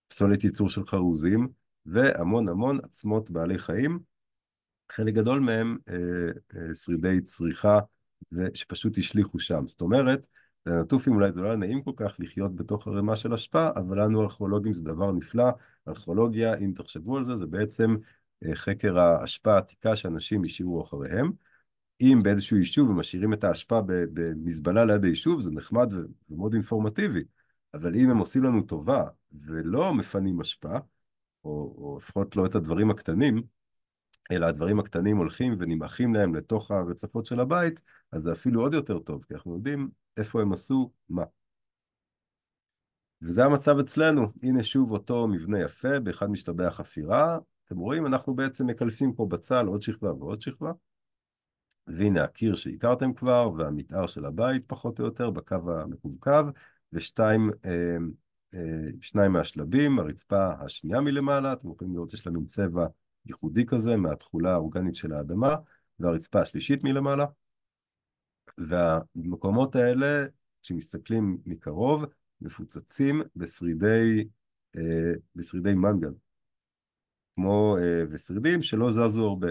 פסולת ייצור של חרוזים, והמון המון עצמות בעלי חיים, חלק גדול מהם שרידי צריכה, שפשוט השליכו שם. זאת אומרת, לנטופים אולי זה לא היה נעים כל כך לחיות בתוך הרמה של השפעה, אבל לנו ארכיאולוגים זה דבר נפלא. ארכיאולוגיה, אם תחשבו על זה, זה בעצם חקר ההשפעה העתיקה שאנשים השאירו אחריהם. אם באיזשהו יישוב הם משאירים את ההשפעה במזבלה ליד היישוב, זה נחמד ומאוד אינפורמטיבי. אבל אם הם עושים לנו טובה ולא מפנים השפעה, או לפחות לא את הדברים הקטנים, אלא הדברים הקטנים הולכים ונמעכים להם לתוך הרצפות של הבית, אז זה אפילו עוד יותר טוב, כי אנחנו יודעים איפה הם עשו מה. וזה המצב אצלנו. הנה שוב אותו מבנה יפה באחד משלבי החפירה. אתם רואים, אנחנו בעצם מקלפים פה בצל עוד שכבה ועוד שכבה. והנה הקיר שהכרתם כבר, והמתאר של הבית פחות או יותר בקו המקווקו, שניים מהשלבים, הרצפה השנייה מלמעלה, אתם יכולים לראות יש לה מין צבע ייחודי כזה מהתכולה האורגנית של האדמה, והרצפה השלישית מלמעלה. והמקומות האלה, כשמסתכלים מקרוב, מפוצצים בשרידי מנגל, ושרידים שלא זזו הרבה.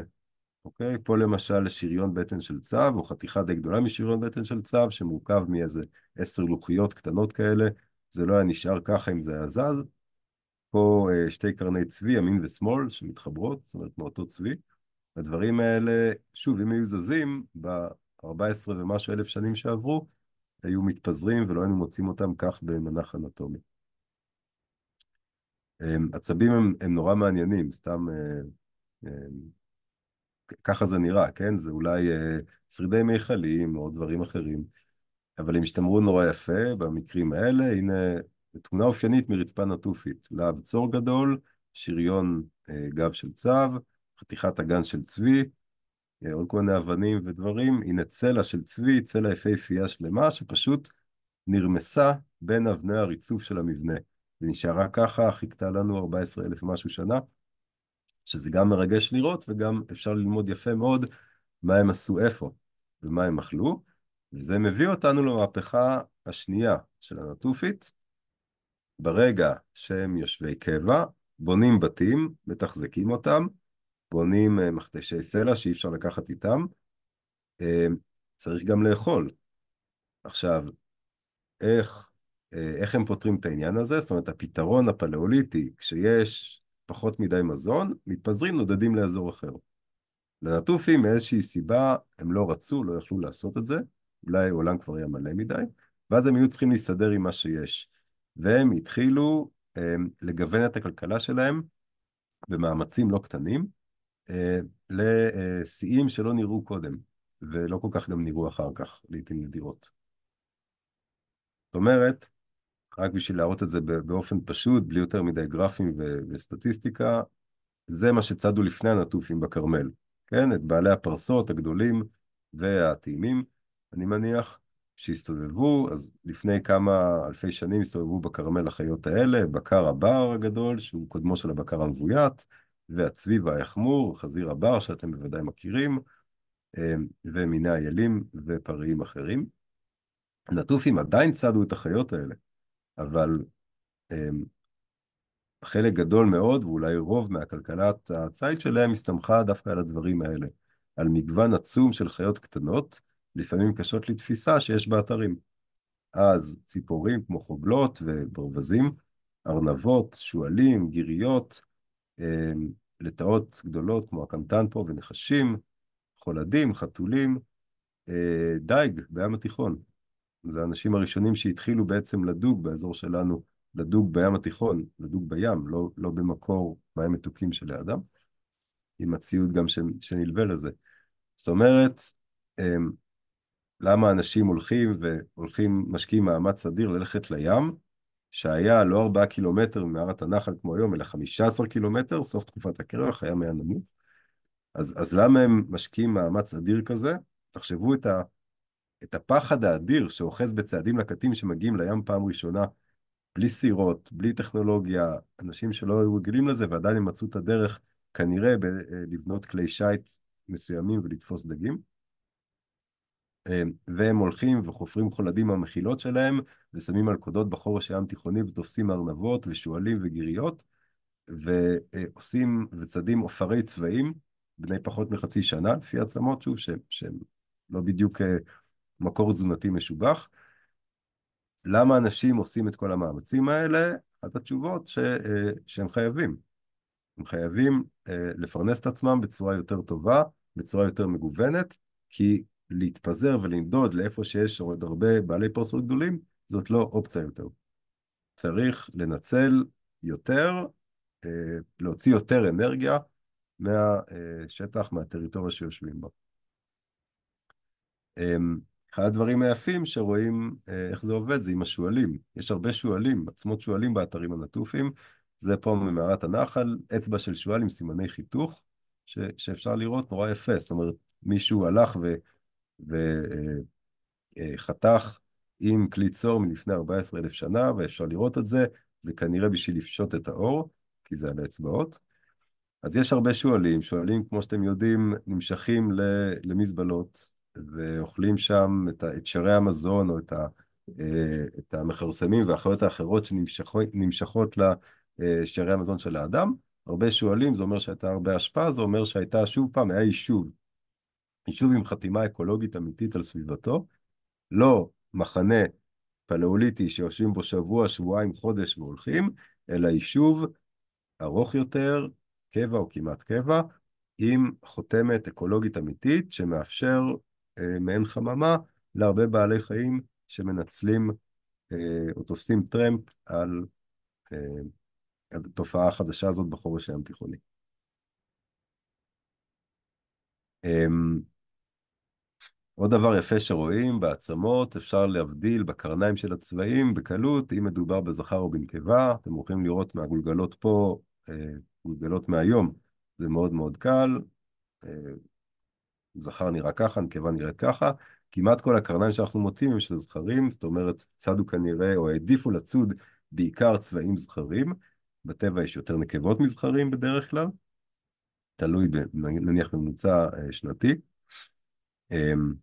אוקיי? פה למשל שריון בטן של צב, או חתיכה די גדולה משריון בטן של צב, שמורכב מאיזה 10 לוחיות קטנות כאלה, זה לא היה נשאר ככה אם זה היה זז. פה שתי קרני צבי, ימין ושמאל, שמתחברות, זאת אומרת מאותו צבי. הדברים האלה, שוב, אם היו זזים, ב-14 ומשהו אלף שנים שעברו, היו מתפזרים ולא היינו מוצאים אותם כך במנח אנטומי. עצבים הם נורא מעניינים, סתם אה, ככה זה נראה, כן? זה אולי שרידי מיכלים או דברים אחרים, אבל הם השתמרו נורא יפה במקרים האלה. הנה תמונה אופיינית מרצפה נטופית, להב צור גדול, שריון גב של צב, חתיכת אגן של צבי, עוד כל מיני אבנים ודברים. הנה צלע של צבי, צלע יפהפייה שלמה שפשוט נרמסה בין אבני הריצוף של המבנה, ונשארה ככה, חיכתה לנו 14,000 משהו שנה, שזה גם מרגש לראות וגם אפשר ללמוד יפה מאוד מה הם עשו איפה ומה הם אכלו. וזה מביא אותנו למהפכה השנייה של הנטופית. ברגע שהם יושבי קבע, בונים בתים, מתחזקים אותם, בונים מכתשי סלע שאי אפשר לקחת איתם, אה, צריך גם לאכול. עכשיו, איך, איך הם פותרים את העניין הזה? זאת אומרת, הפתרון הפלאוליטי, כשיש פחות מדי מזון, מתפזרים, נודדים לאזור אחר. לנטופים, מאיזושהי סיבה, הם לא רצו, לא יכלו לעשות את זה, אולי העולם כבר היה מלא מדי, ואז הם היו צריכים להסתדר עם מה שיש. והם התחילו לגוון את הכלכלה שלהם במאמצים לא קטנים, לשיאים שלא נראו קודם, ולא כל כך גם נראו אחר כך, לעתים נדירות. זאת אומרת, רק בשביל להראות את זה באופן פשוט, בלי יותר מדי גרפים וסטטיסטיקה, זה מה שצדו לפני הנטופים בכרמל, כן? את בעלי הפרסות הגדולים והטעימים, אני מניח, שהסתובבו. אז לפני כמה אלפי שנים הסתובבו בכרמל החיות האלה, בקר הבר הגדול, שהוא קודמו של הבקר המבוית, והצביב היחמור, חזיר הבר, שאתם בוודאי מכירים, ומיני איילים ופריים אחרים. הנטופים עדיין צדו את החיות האלה, אבל חלק גדול מאוד, ואולי רוב מהכלכלת הציד שלהם, הסתמכה דווקא על הדברים האלה, על מגוון עצום של חיות קטנות, לפעמים קשות לתפיסה, שיש באתרים. אז ציפורים כמו חוגלות וברווזים, ארנבות, שועלים, גיריות, לטאות גדולות כמו הקמטן פה ונחשים, חולדים, חתולים, דייג בים התיכון. זה האנשים הראשונים שהתחילו בעצם לדוג באזור שלנו, לדוג בים התיכון, לדוג בים, לא במקור מים מתוקים שלידם, עם הציוד גם שנלווה לזה. זאת אומרת, למה אנשים הולכים, משקיעים מאמץ אדיר ללכת לים, שהיה לא 4 קילומטר ממערת הנחל כמו היום, אלא 15 קילומטר, סוף תקופת הקרח, הים היה נמוך. אז למה הם משקיעים מאמץ אדיר כזה? תחשבו את הפחד האדיר שאוחז בצעדים לקטים שמגיעים לים פעם ראשונה, בלי סירות, בלי טכנולוגיה, אנשים שלא היו רגילים לזה, ועדיין הם מצאו את הדרך כנראה לבנות כלי שיט מסוימים ולתפוס דגים. והם הולכים וחופרים חולדים מהמחילות שלהם, ושמים מלכודות בחורש הים תיכוני, ותופסים ארנבות ושועלים וגיריות, ועושים וצדים עופרי צבעים, בני פחות מחצי שנה, לפי עצמות, שוב, שהם לא בדיוק מקור תזונתי משובח. למה אנשים עושים את כל המאמצים האלה? אחת התשובות שהם חייבים. הם חייבים לפרנס את עצמם בצורה יותר טובה, בצורה יותר מגוונת, כי להתפזר ולנדוד לאיפה שיש עוד הרבה בעלי פרסות גדולים, זאת לא אופציה יותר. צריך לנצל יותר, להוציא יותר אנרגיה מהשטח, מהטריטוריה שיושבים בה. אחד הדברים היפים שרואים איך זה עובד, זה עם השועלים. יש הרבה שועלים, עצמות שועלים באתרים הנטופים. זה פה ממערת הנחל, אצבע של שועל עם סימני חיתוך, שאפשר לראות נורא יפה. זאת אומרת, מישהו הלך וחתך עם כלי צור מלפני 14,000 שנה, ואפשר לראות את זה. זה כנראה בשביל לפשוט את האור, כי זה על האצבעות. אז יש הרבה שועלים. שועלים, כמו שאתם יודעים, נמשכים למזבלות, ואוכלים שם את שרי המזון, או את המכרסמים והחיות האחרות שנמשכות לשרי המזון של האדם. הרבה שועלים, זה אומר שהייתה הרבה השפעה, זה אומר שהייתה שוב פעם, היה יישוב עם חתימה אקולוגית אמיתית על סביבתו, לא מחנה פלאוליטי שיושבים בו שבוע, שבועיים, חודש והולכים, אלא יישוב ארוך יותר, קבע או כמעט קבע, עם חותמת אקולוגית אמיתית שמאפשר מעין חממה להרבה בעלי חיים שמנצלים או תופסים טרמפ על אה, התופעה החדשה הזאת בחורש הים תיכוני. אמ, עוד דבר יפה שרואים בעצמות, אפשר להבדיל בקרניים של הצבעים בקלות, אם מדובר בזכר או בנקבה, אתם יכולים לראות מהגולגלות פה, גולגלות מהיום, זה מאוד מאוד קל, אה, זכר נראה ככה, נקבה נראית ככה, כמעט כל הקרניים שאנחנו מוצאים הם של זכרים, זאת אומרת, צדו כנראה, או העדיפו לצוד בעיקר צבעים זכרים, בטבע יש יותר נקבות מזכרים בדרך כלל, תלוי נניח בממוצע שנתי. אמ,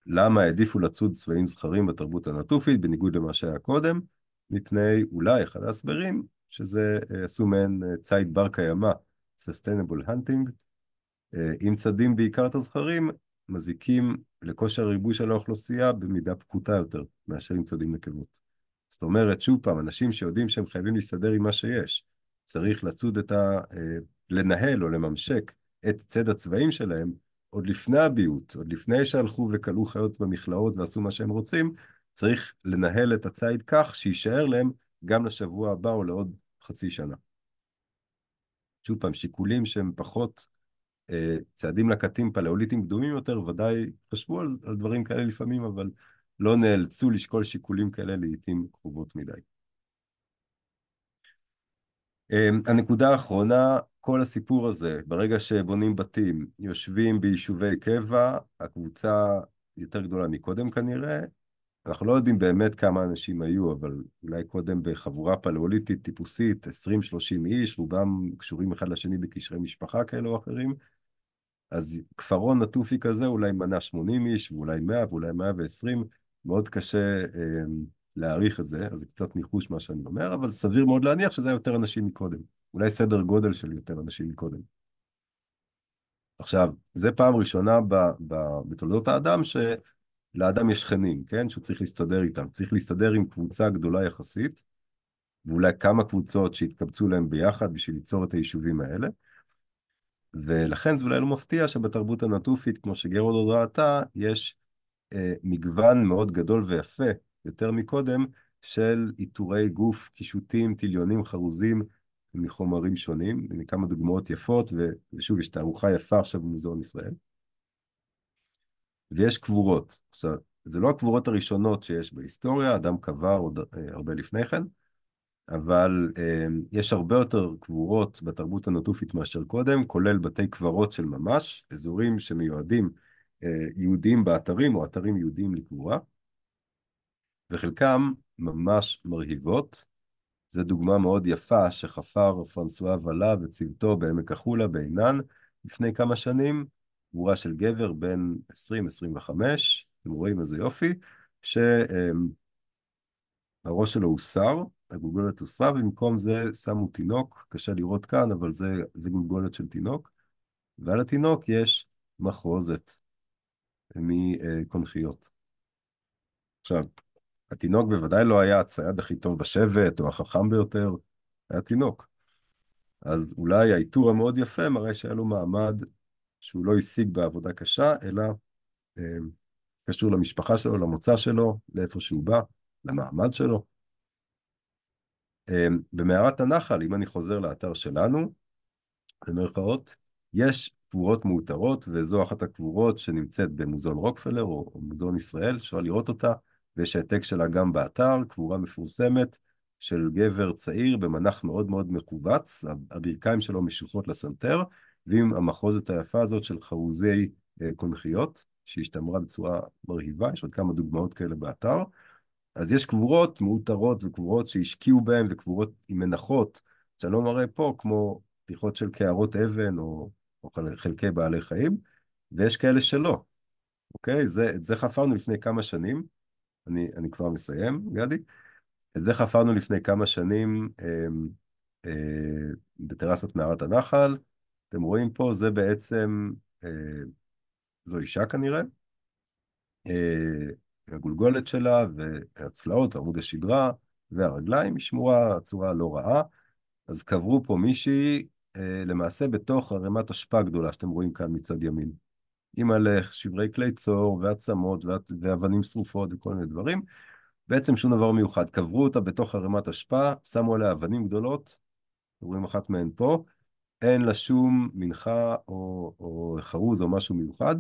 למה העדיפו לצוד צבעים זכרים בתרבות הנטופית, בניגוד למה שהיה קודם? מפני אולי אחד ההסברים, שזה עשו מעין ציד בר קיימא, Sustainable Hunting, אם צדים בעיקר את הזכרים, מזיקים לכושר הריבוי של האוכלוסייה במידה פחותה יותר, מאשר אם צדים נקבות. זאת אומרת, שוב פעם, אנשים שיודעים שהם חייבים להסתדר עם מה שיש, צריך לצוד לנהל או לממשק את צד הצבעים שלהם, עוד לפני הביוט, עוד לפני שהלכו וכלאו חיות במכלאות ועשו מה שהם רוצים, צריך לנהל את הציד כך שיישאר להם גם לשבוע הבא או לעוד חצי שנה. שוב פעם, שיקולים שהם פחות צעדים לקטים פלאוליטים קדומים יותר, ודאי חשבו על דברים כאלה לפעמים, אבל לא נאלצו לשקול שיקולים כאלה לעתים קרובות מדי. הנקודה האחרונה, כל הסיפור הזה, ברגע שבונים בתים, יושבים ביישובי קבע, הקבוצה יותר גדולה מקודם כנראה, אנחנו לא יודעים באמת כמה אנשים היו, אבל אולי קודם בחבורה פלאוליטית טיפוסית, 20-30 איש, רובם קשורים אחד לשני בקשרי משפחה כאלו או אחרים, אז כפרון נטופי כזה אולי מנה 80 איש, ואולי 100 ואולי 120, מאוד קשה להעריך את זה, אז זה קצת ניחוש מה שאני אומר, אבל סביר מאוד להניח שזה היה יותר אנשים מקודם. אולי סדר גודל של יותר אנשים מקודם. עכשיו, זה פעם ראשונה בתולדות האדם שלאדם יש שכנים, כן? שהוא צריך להסתדר איתם. צריך להסתדר עם קבוצה גדולה יחסית, ואולי כמה קבוצות שהתקבצו להם ביחד בשביל ליצור את היישובים האלה. ולכן זה אולי לא מפתיע שבתרבות הנטופית, כמו שגרוד עוד ראתה, יש מגוון מאוד גדול ויפה, יותר מקודם, של עיטורי גוף, קישוטים, טיליונים, חרוזים, מחומרים שונים. הנה כמה דוגמאות יפות, ושוב, יש תערוכה יפה עכשיו במוזיאון ישראל. ויש קבורות. עכשיו, זה לא הקבורות הראשונות שיש בהיסטוריה, אדם קבר עוד הרבה לפני כן, אבל יש הרבה יותר קבורות בתרבות הנטופית מאשר קודם, כולל בתי קברות של ממש, אזורים שמיועדים יהודיים באתרים או אתרים יהודיים לקבורה, וחלקם ממש מרהיבות. זו דוגמה מאוד יפה שחפר פרנסואה ואלה וצוותו בעמק החולה בעינן לפני כמה שנים, קבורה של גבר בן 20-25, אתם רואים איזה יופי, הראש שלו הוסר, הגולגולת הוסרה, ובמקום זה שמו תינוק, קשה לראות כאן, אבל זה גולגולת של תינוק, ועל התינוק יש מחרוזת מקונכיות. עכשיו, התינוק בוודאי לא היה הצייד הכי טוב בשבט, או החכם ביותר, היה תינוק. אז אולי העיטור המאוד יפה מראה שהיה לו מעמד שהוא לא השיג בעבודה קשה, אלא אה, קשור למשפחה שלו, למוצא שלו, לאיפה שהוא בא, למעמד שלו. במערת הנחל, אם אני חוזר לאתר שלנו, במרכאות, יש קבורות מאותרות, וזו אחת הקבורות שנמצאת במוזיאון רוקפלר או מוזיאון ישראל, אפשר לראות אותה, ויש העתק שלה גם באתר, קבורה מפורסמת של גבר צעיר במנח מאוד מאוד מכווץ, הברכיים שלו משוחות לסנטר, ועם המחרוזת היפה הזאת של חרוזי קונכיות, שהשתמרה בצורה מרהיבה, יש עוד כמה דוגמאות כאלה באתר. אז יש קבורות מאותרות וקבורות שהשקיעו בהן וקבורות עם מנחות, שאני לא מראה פה, כמו פתיחות של קערות אבן או חלקי בעלי חיים, ויש כאלה שלא, אוקיי? את זה חפרנו לפני כמה שנים, אני כבר מסיים, גדי. את זה חפרנו לפני כמה שנים אה, בטרסת מערת הנחל. אתם רואים פה, זה בעצם, זו אישה כנראה, הגולגולת שלה והצלעות, עמוד השדרה והרגליים, היא שמורה צורה לא רעה. אז קברו פה מישהי למעשה בתוך ערימת אשפה גדולה שאתם רואים כאן מצד ימין. עם מלא שברי כלי צור ועצמות ואבנים שרופות וכל מיני דברים. בעצם שום דבר מיוחד. קברו אותה בתוך ערימת אשפה, שמו עליה אבנים גדולות, רואים אחת מהן פה, אין לה שום מנחה או חרוז או משהו מיוחד.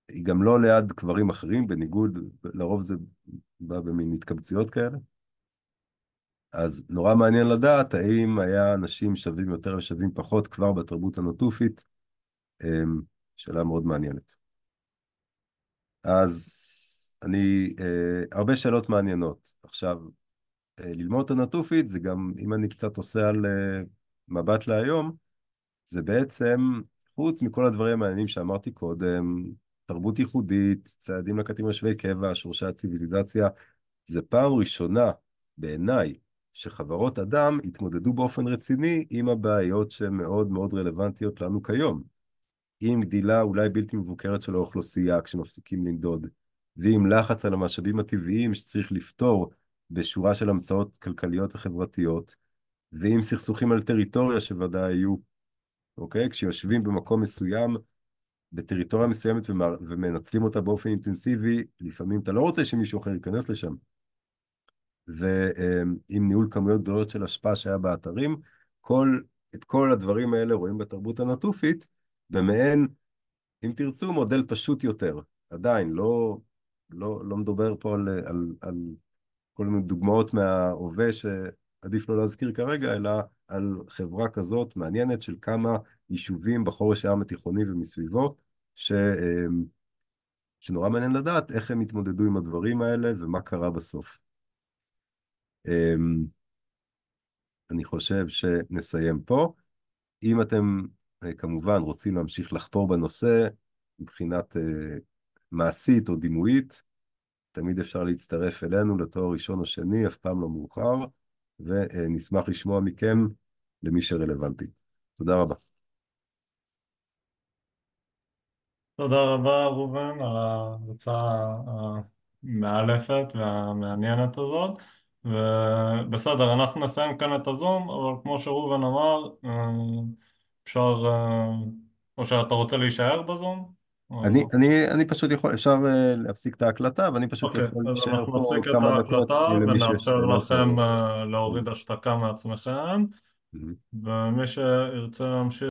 היא גם לא ליד קברים אחרים, בניגוד, לרוב זה בא במין התקבצויות כאלה. אז נורא מעניין לדעת האם היה אנשים שווים יותר ושווים פחות כבר בתרבות הנטופית. שאלה מאוד מעניינת. אז הרבה שאלות מעניינות. עכשיו, ללמוד את הנטופית זה גם, אם אני קצת עושה על מבט להיום, זה בעצם, חוץ מכל הדברים המעניינים שאמרתי קודם, תרבות ייחודית, צעדים לקטים לשווי קבע, שורשי הציוויליזציה, זה פעם ראשונה בעיניי שחברות אדם התמודדו באופן רציני עם הבעיות שהן מאוד מאוד רלוונטיות לנו כיום. עם גדילה אולי בלתי מבוקרת של האוכלוסייה כשמפסיקים לנדוד, ועם לחץ על המשאבים הטבעיים שצריך לפתור בשורה של המצאות כלכליות וחברתיות, ועם סכסוכים על טריטוריה שוודאי היו, אוקיי? כשיושבים במקום מסוים, בטריטוריה מסוימת ומנצלים אותה באופן אינטנסיבי, לפעמים אתה לא רוצה שמישהו אחר ייכנס לשם. ועם ניהול כמויות גדולות של השפעה שהיה באתרים, את כל הדברים האלה רואים בתרבות הנטופית, במעין, אם תרצו, מודל פשוט יותר. עדיין, לא מדובר פה על כל מיני דוגמאות מההווה שעדיף לא להזכיר כרגע, אלא על חברה כזאת מעניינת של כמה יישובים בחורש הים התיכוני ומסביבו, שנורא מעניין לדעת איך הם התמודדו עם הדברים האלה ומה קרה בסוף. אני חושב שנסיים פה. אם אתם כמובן רוצים להמשיך לחפור בנושא מבחינת מעשית או דימויית, תמיד אפשר להצטרף אלינו לתואר ראשון או שני, אף פעם לא מאוחר, ונשמח לשמוע מכם למי שרלוונטי. תודה רבה. תודה רבה, ראובן, על ההרצאה המאלפת והמעניינת הזאת. ובסדר, אנחנו נסיים כאן את הזום, אבל כמו שראובן אמר, אפשר, או שאתה רוצה להישאר בזום? או... אני פשוט יכול, אפשר להפסיק את ההקלטה, ואני פשוט אוקיי, יכול אז להישאר אנחנו פה נפסיק עוד את כמה דקות, ההקלטה אם למישהו יש ונאפשר שאלות לכם או... להוריד השתקה מעצמכם, Mhm. ומי שירצה להמשיך